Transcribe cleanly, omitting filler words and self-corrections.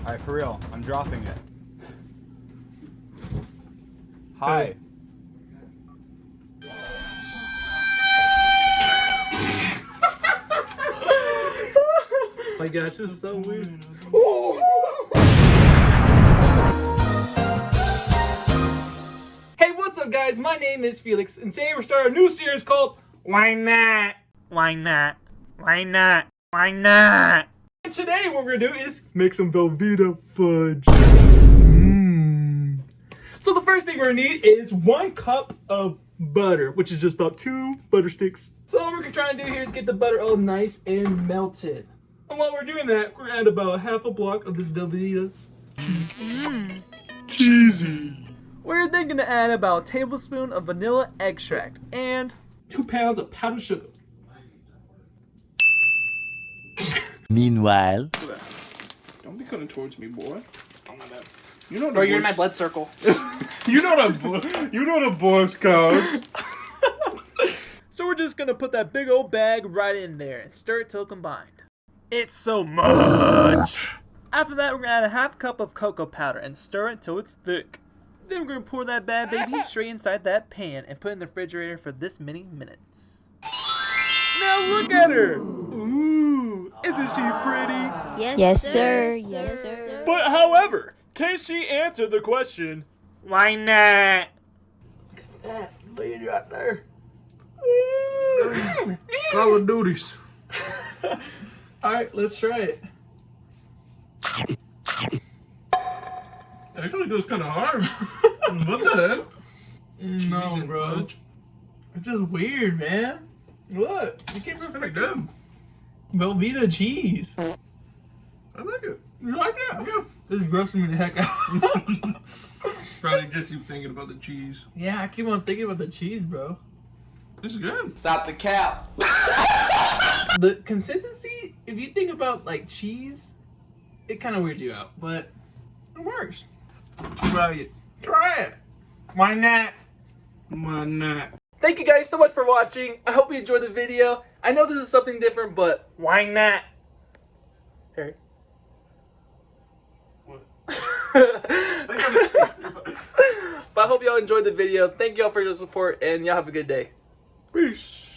Alright, for real. I'm dropping it. Hi. Oh my gosh, this is so weird. Hey, what's up guys? My name is Felix, and today we're starting a new series called Why Not? Why Not? Why Not? Why Not? And today what we're gonna do is make some Velveeta Fudge. So the first thing we're gonna need is 1 cup of butter, which is just about 2 butter sticks. So what we're gonna try and do here is get the butter all nice and melted. And while we're doing that, we're gonna add about half a block of this Velveeta. Cheesy. We're then gonna add about a tablespoon of vanilla extract and 2 pounds of powdered sugar. Meanwhile, Don't be coming towards me, boy. You know Bro, you're in my blood circle. You know the Boy Scouts. So we're just gonna put that big old bag right in there and stir it till combined. It's so much! After that, we're gonna add a half cup of cocoa powder and stir it till it's thick. Then we're gonna pour that bad baby straight inside that pan and put it in the refrigerator for this many minutes. Now look at her! Ooh, isn't she pretty? Yes, sir. Yes, sir. But however, can she answer the question, why not? Look at that lady out there. Call of Duties. Alright, let's try it. Actually goes kind of hard. What the heck? No, bro. It's just weird, man. What? You can't Pretty good. Velveeta cheese. I like it. You like that? Yeah. This is grossing me the heck out. Probably just you thinking about the cheese. Yeah, I keep on thinking about the cheese, bro. It's good. stop the cap. The consistency, if you think about like cheese, it kind of weirds you out, but it works. Try it. Try it. Why not? Why not? Thank you guys so much for watching. I hope you enjoyed the video. I know this is something different, but why not? Harry. What? But I hope y'all enjoyed the video. Thank y'all for your support, and y'all have a good day. Peace.